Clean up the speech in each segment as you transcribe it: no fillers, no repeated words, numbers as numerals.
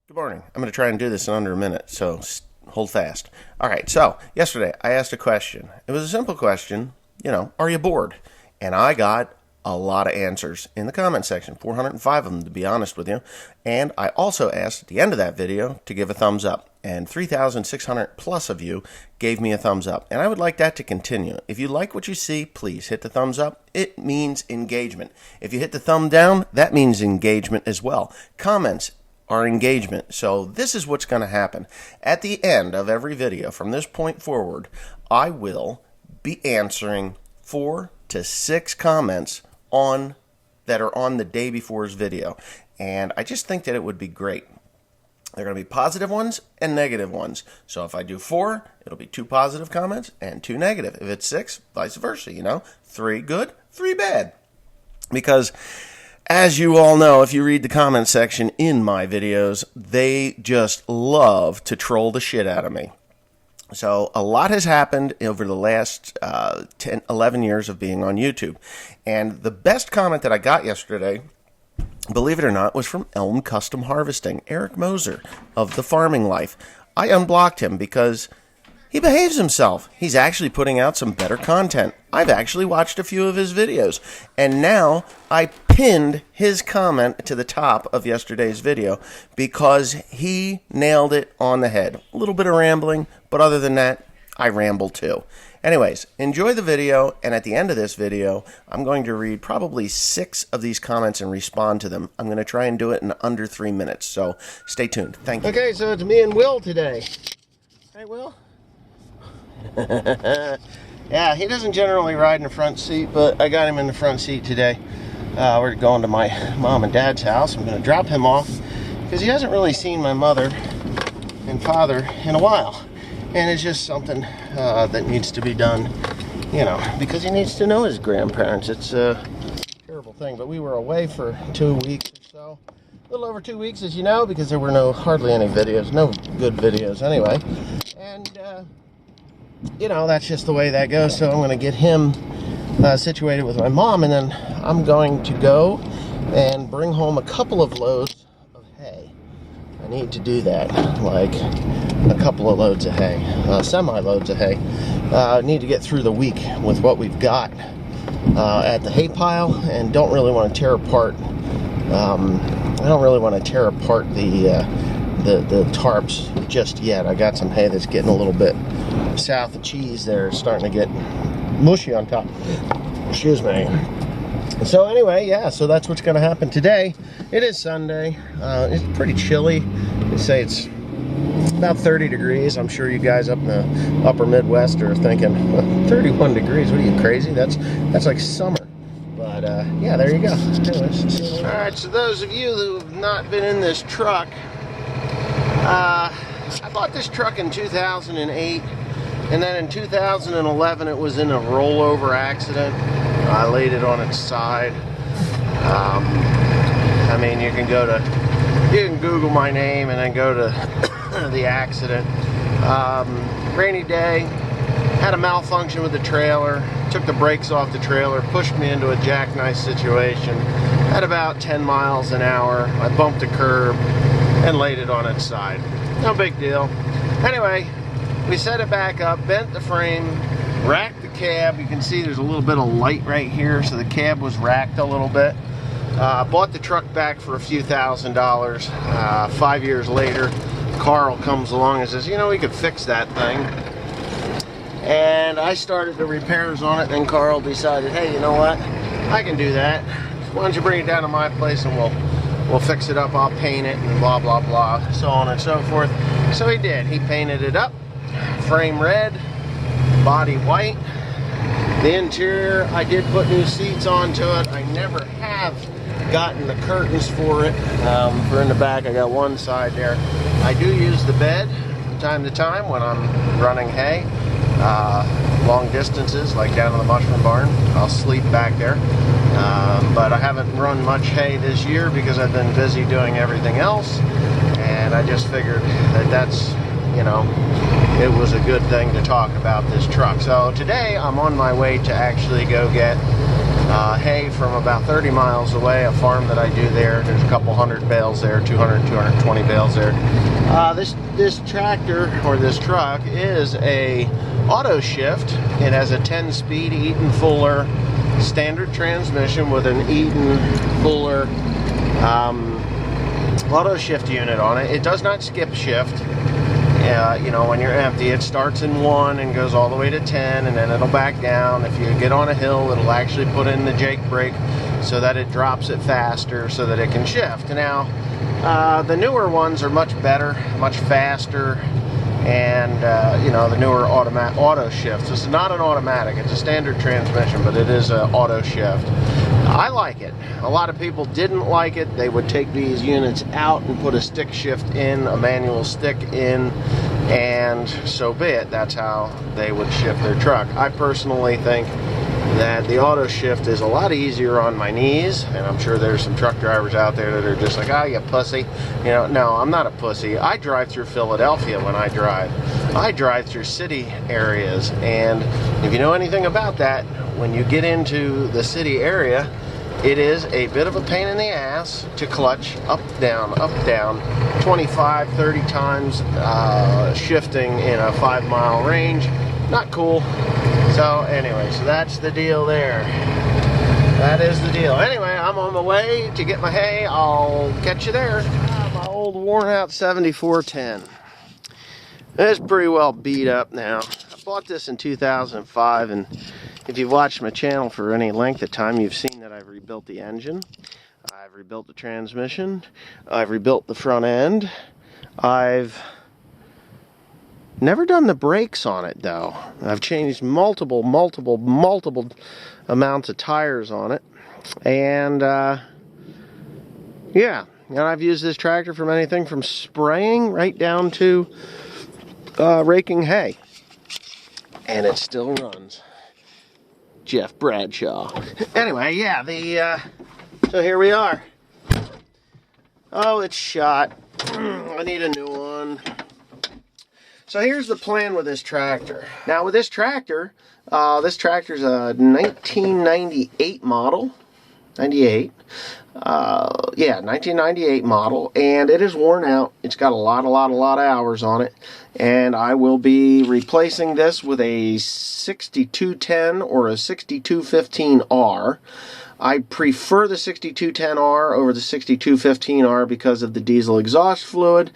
Good morning. I'm going to try and do this in under a minute, so hold fast. All right, so yesterday I asked a question. It was a simple question, are you bored? And I got a lot of answers in the comment section, 405 of them to be honest with you. And I also asked at the end of that video to give a thumbs up. And 3,600 plus of you gave me a thumbs up. And I would like that to continue. If you like what you see, please hit the thumbs up. It means engagement. If you hit the thumb down, that means engagement as well. Comments are engagement. So this is what's going to happen. At the end of every video from this point forward, I will be answering 4 to 6 comments that are on the day before's video. And I just think that it would be great. They're going to be positive ones and negative ones. So if I do 4, it'll be 2 positive comments and 2 negative. If it's 6, vice versa, 3 good, 3 bad. Because as you all know, if you read the comment section in my videos, they just love to troll the shit out of me. So a lot has happened over the last 10, 11 years of being on YouTube. And the best comment that I got yesterday, believe it or not, was from Elm Custom Harvesting, Eric Moser of The Farming Life. I unblocked him because he behaves himself. He's actually putting out some better content. I've actually watched a few of his videos. And now I pinned his comment to the top of yesterday's video because he nailed it on the head. A little bit of rambling, but other than that, I ramble too. Anyways, enjoy the video, and at the end of this video, I'm going to read probably 6 of these comments and respond to them. I'm going to try and do it in under 3 minutes, so stay tuned. Thank you. Okay, so it's me and Will today. Hey, Will? Yeah, he doesn't generally ride in the front seat, but I got him in the front seat today. We're going to my mom and dad's house. I'm going to drop him off because he hasn't really seen my mother and father in a while. And it's just something that needs to be done, because he needs to know his grandparents. It's a terrible thing. But we were away for 2 weeks or so. A little over 2 weeks, as you know, because there were hardly any videos. No good videos anyway. And that's just the way that goes. So I'm going to get him situated with my mom, and then I'm going to go and bring home a couple of loads of hay. I need to do that, like a couple of loads of hay, semi-loads of hay. I need to get through the week with what we've got at the hay pile, and don't really want to tear apart. I don't really want to tear apart the tarps just yet. I got some hay that's getting a little bit south of cheese there. It's starting to get mushy on top. Excuse me. So anyway, yeah, so that's what's going to happen today. It is Sunday. It's pretty chilly. They say it's about 30 degrees. I'm sure you guys up in the upper Midwest are thinking, 31 degrees, what are you, crazy? That's like summer. But yeah, there you go. Anyways, all right, so those of you who have not been in this truck, I bought this truck in 2008, and then in 2011 it was in a rollover accident. I laid it on its side. I mean, you can Google my name and then go to the accident. Rainy day, had a malfunction with the trailer, took the brakes off the trailer, pushed me into a jackknife situation at about 10 miles an hour. I bumped a curb and laid it on its side. No big deal. Anyway, we set it back up, bent the frame, racked the cab. You can see there's a little bit of light right here, so the cab was racked a little bit. Bought the truck back for a few $1,000s. 5 years later, Carl comes along and says, we could fix that thing. And I started the repairs on it, and Carl decided, hey, you know what? I can do that. Why don't you bring it down to my place and we'll fix it up. I'll paint it and blah, blah, blah, so on and so forth. So he did. He painted it up, frame red, body white. The interior, I did put new seats onto it. I never have gotten the curtains for it. For in the back, I got one side there. I do use the bed from time to time when I'm running hay. Long distances, like down in the mushroom barn. I'll sleep back there. But I haven't run much hay this year because I've been busy doing everything else. And I just figured that's, it was a good thing to talk about this truck. So today I'm on my way to actually go get hay from about 30 miles away, a farm that I do there. There's a couple hundred bales there, 200, 220 bales there. This tractor, or this truck, is a auto shift. It has a 10-speed Eaton Fuller standard transmission with an Eaton Fuller auto shift unit on it. It does not skip shift. You know, when you're empty, it starts in 1 and goes all the way to 10, and then it'll back down. If you get on a hill, it'll actually put in the Jake brake so that it drops it faster so that it can shift. Now, the newer ones are much better, much faster, and you know, the newer auto shifts. This is not an automatic, it's a standard transmission, but it is an auto shift. I like it. A lot of people didn't like it. They would take these units out and put a stick shift in, a manual stick in, and so be it. That's how they would shift their truck. I personally think that the auto shift is a lot easier on my knees, and I'm sure there's some truck drivers out there that are just like, oh, you pussy. You know, no, I'm not a pussy. I drive through Philadelphia when I drive. I drive through city areas, and if you know anything about that, when you get into the city area, it is a bit of a pain in the ass to clutch up, down, 25, 30 times shifting in a 5-mile range. Not cool. So anyway, so that's the deal there. That is the deal. Anyway, I'm on my way to get my hay. I'll catch you there. My old worn out 7410. It's pretty well beat up now. I bought this in 2005, and if you've watched my channel for any length of time, you've seen that I've rebuilt the engine, I've rebuilt the transmission, I've rebuilt the front end. I've never done the brakes on it though. I've changed multiple amounts of tires on it, and yeah, and I've used this tractor from anything from spraying right down to raking hay, and it still runs. Jeff Bradshaw. Anyway, yeah, so here we are. Oh, it's shot. I need a new one. So here's the plan with this tractor. Now with this tractor's a 1998 model. 98. Yeah, 1998 model, and it is worn out. It's got a lot of hours on it, and I will be replacing this with a 6210 or a 6215R. I prefer the 6210R over the 6215R because of the diesel exhaust fluid,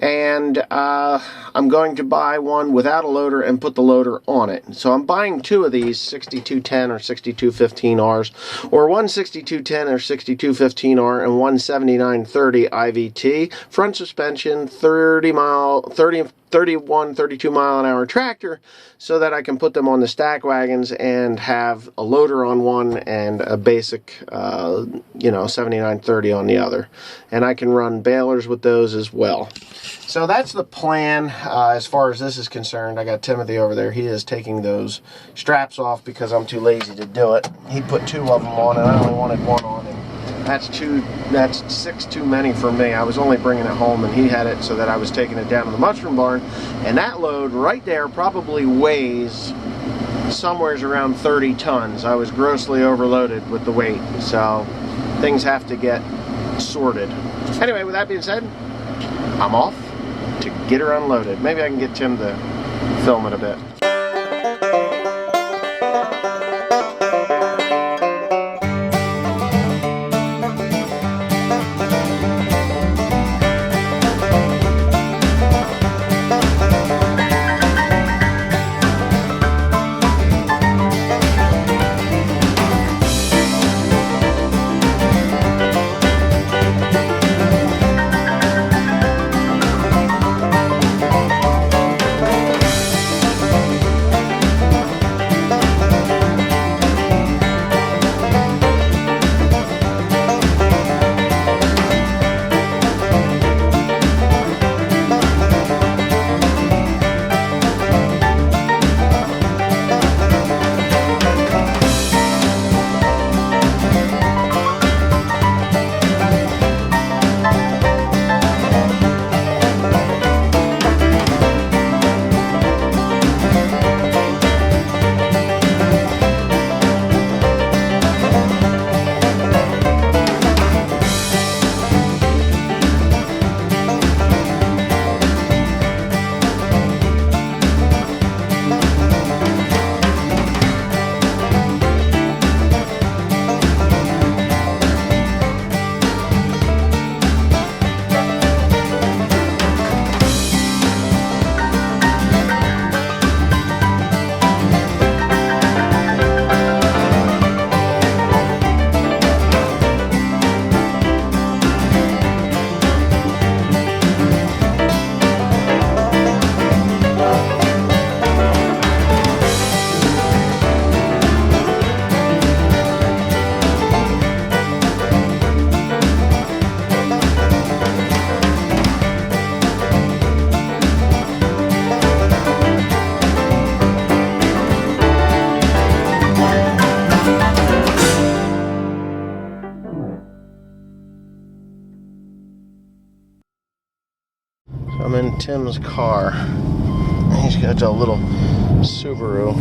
and I'm going to buy one without a loader and put the loader on it. So I'm buying two of these 6210 or 6215Rs, or one 6210 or 6215R and one 7930 IVT. Front suspension, 31, 32 mile an hour tractor, so that I can put them on the stack wagons and have a loader on one and a basic, you know, 7930 on the other. And I can run balers with those as well. So that's the plan as far as this is concerned. I got Timothy over there. He is taking those straps off because I'm too lazy to do it. He put 2 of them on, and I only wanted 1 on him. That's 6 too many for me. I was only bringing it home, and he had it so that I was taking it down to the mushroom barn, and that load right there probably weighs somewhere around 30 tons. I was grossly overloaded with the weight, so things have to get sorted. Anyway, with that being said, I'm off to get her unloaded. Maybe I can get Tim to film it a bit. I'm in Tim's car. He's got a little Subaru,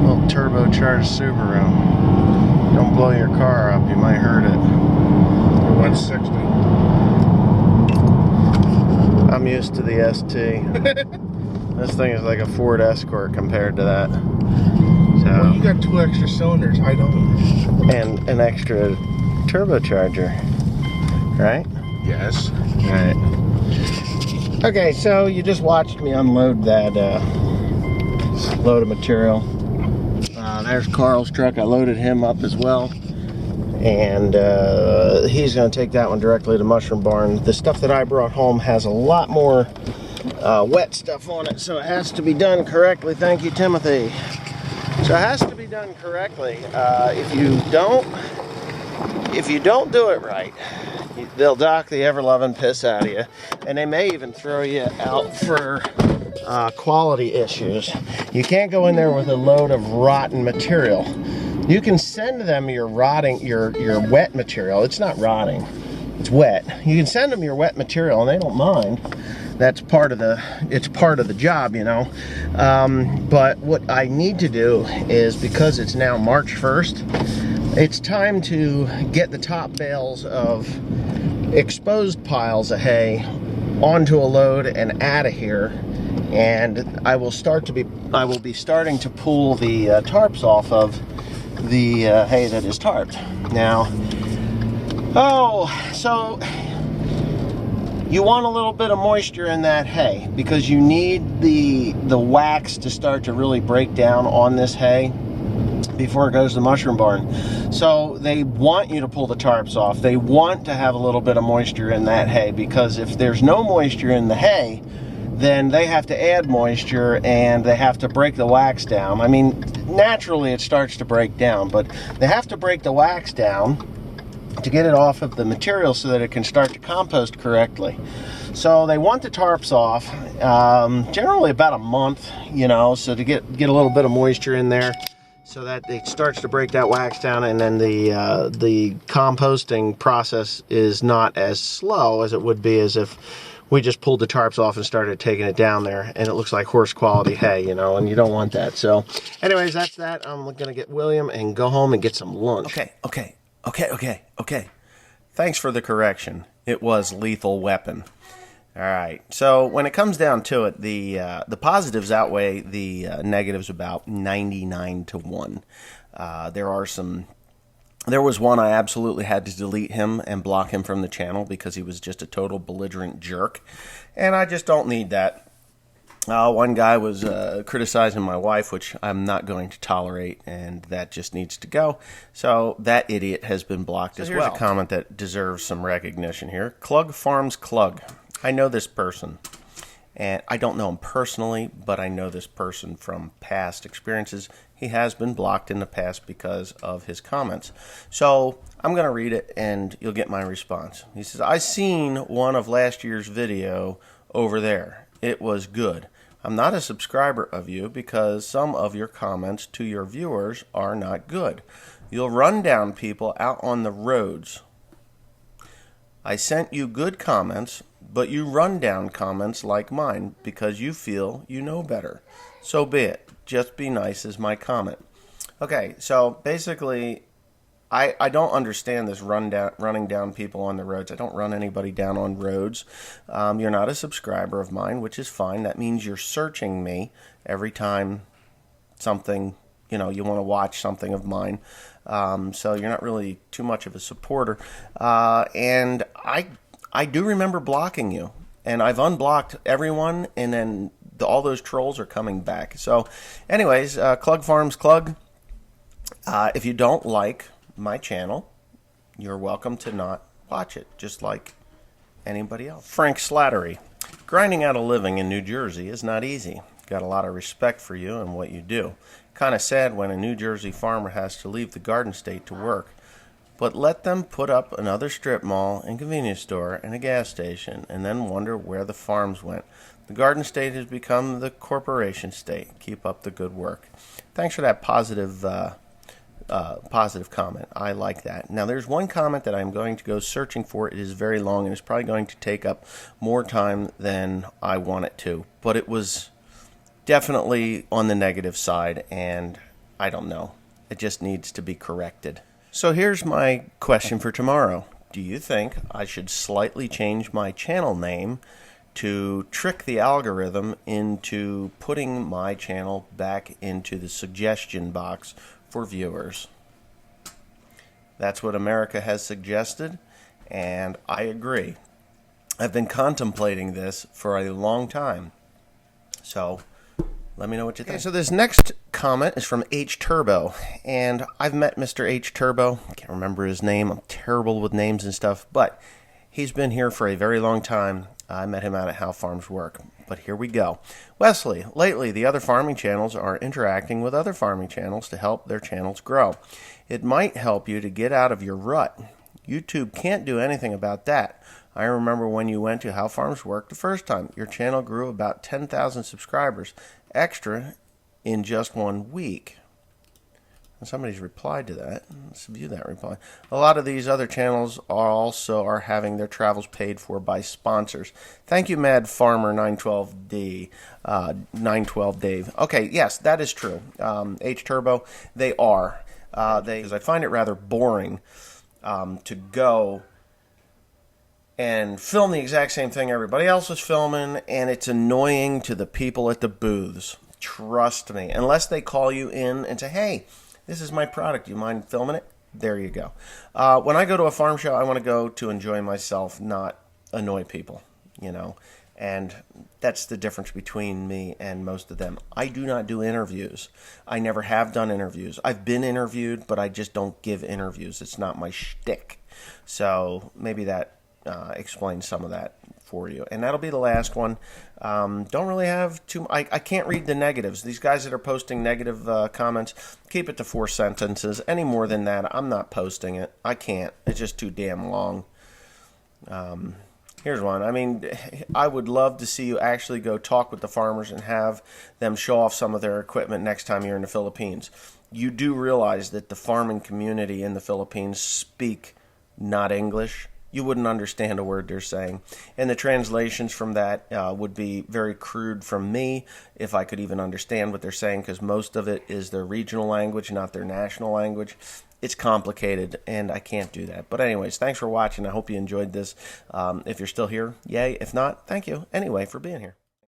little turbocharged Subaru. Don't blow your car up, you might hurt it. Or 160. I'm used to the ST. This thing is like a Ford Escort compared to that. So, well, you got 2 extra cylinders, I don't. And an extra turbocharger, right? Yes. Right. Okay, so you just watched me unload that load of material. There's Carl's truck. I loaded him up as well. And he's going to take that one directly to Mushroom Barn. The stuff that I brought home has a lot more wet stuff on it, so it has to be done correctly. Thank you, Timothy. So it has to be done correctly. If you don't do it right, they'll dock the ever-loving piss out of you, and they may even throw you out for quality issues. You can't go in there with a load of rotten material. You can send them your wet material. It's not rotting, it's wet. You can send them your wet material, and they don't mind. That's part of the job, you know. But what I need to do is, because it's now March 1st, it's time to get the top bales of exposed piles of hay onto a load and out of here. And I will be starting to pull the tarps off of the hay that is tarped. Now, so you want a little bit of moisture in that hay because you need the wax to start to really break down on this hay before it goes to the Mushroom Barn. So they want you to pull the tarps off. They want to have a little bit of moisture in that hay, because if there's no moisture in the hay, then they have to add moisture and they have to break the wax down. I mean, naturally it starts to break down, but they have to break the wax down to get it off of the material so that it can start to compost correctly. So they want the tarps off, generally about a month, you know, so to get a little bit of moisture in there, so that it starts to break that wax down, and then the composting process is not as slow as it would be as if we just pulled the tarps off and started taking it down there, and it looks like horse quality hay, you know, and you don't want that. So anyways, that's that. I'm gonna get William and go home and get some lunch. Okay. Thanks for the correction. It was Lethal Weapon. All right. So when it comes down to it, the positives outweigh the negatives about 99 to 1. There was one I absolutely had to delete him and block him from the channel because he was just a total belligerent jerk, and I just don't need that. One guy was criticizing my wife, which I'm not going to tolerate, and that just needs to go. So that idiot has been blocked as well. Here's a comment that deserves some recognition here. Clug Farms Clug. I know this person, and I don't know him personally, but I know this person from past experiences. He has been blocked in the past because of his comments. So I'm going to read it, and you'll get my response. He says, I seen one of last year's video over there. It was good. I'm not a subscriber of you because some of your comments to your viewers are not good. You'll run down people out on the roads. I sent you good comments, but you run down comments like mine because you feel you know better. So be it. Just be nice is my comment. Okay, so basically, I don't understand this running down people on the roads. I don't run anybody down on roads. You're not a subscriber of mine, which is fine. That means you're searching me every time something, you know, you want to watch something of mine. So you're not really too much of a supporter. And I do remember blocking you, and I've unblocked everyone, and then all those trolls are coming back. So anyways, Clug Farms Clug, if you don't like my channel, you're welcome to not watch it, just like anybody else. Frank Slattery. Grinding out a living in New Jersey is not easy. Got a lot of respect for you and what you do. Kind of sad when a New Jersey farmer has to leave the Garden State to work. But let them put up another strip mall and convenience store and a gas station, and then wonder where the farms went. The Garden State has become the corporation state. Keep up the good work. Thanks for that positive positive comment. I like that. Now, there's one comment that I'm going to go searching for. It is very long, and it's probably going to take up more time than I want it to. But it was definitely on the negative side, and I don't know. It just needs to be corrected. So here's my question for tomorrow. Do you think I should slightly change my channel name to trick the algorithm into putting my channel back into the suggestion box for viewers? That's what America has suggested, and I agree. I've been contemplating this for a long time. So let me know what you think. Okay, so this next comment is from H Turbo, and I've met Mr. H Turbo. I can't remember his name. I'm terrible with names and stuff, but he's been here for a very long time. I met him out at How Farms Work. But here we go. Wesley, lately the other farming channels are interacting with other farming channels to help their channels grow. It might help you to get out of your rut. YouTube can't do anything about that. I remember when you went to How Farms Work the first time. Your channel grew about 10,000 subscribers extra in just 1 week. Somebody's replied to that. Let's view that reply. A lot of these other channels are having their travels paid for by sponsors. Thank you, Mad Farmer 912D, 912 Dave. Okay, yes, that is true. H Turbo, they are. Because I find it rather boring to go and film the exact same thing everybody else is filming, and it's annoying to the people at the booths. Trust me. Unless they call you in and say, hey, this is my product. Do you mind filming it? There you go. When I go to a farm show, I want to go to enjoy myself, not annoy people, And that's the difference between me and most of them. I do not do interviews. I never have done interviews. I've been interviewed, but I just don't give interviews. It's not my shtick. So maybe that explains some of that for you. And that'll be the last one. Don't really have too... I can't read the negatives. These guys that are posting negative comments, keep it to 4 sentences. Any more than that, I'm not posting it. I can't. It's just too damn long. Here's one. I mean, I would love to see you actually go talk with the farmers and have them show off some of their equipment next time you're in the Philippines. You do realize that the farming community in the Philippines speak not English. You wouldn't understand a word they're saying. And the translations from that would be very crude from me, if I could even understand what they're saying, because most of it is their regional language, not their national language. It's complicated, and I can't do that. But anyways, thanks for watching. I hope you enjoyed this. If you're still here, yay. If not, thank you anyway for being here.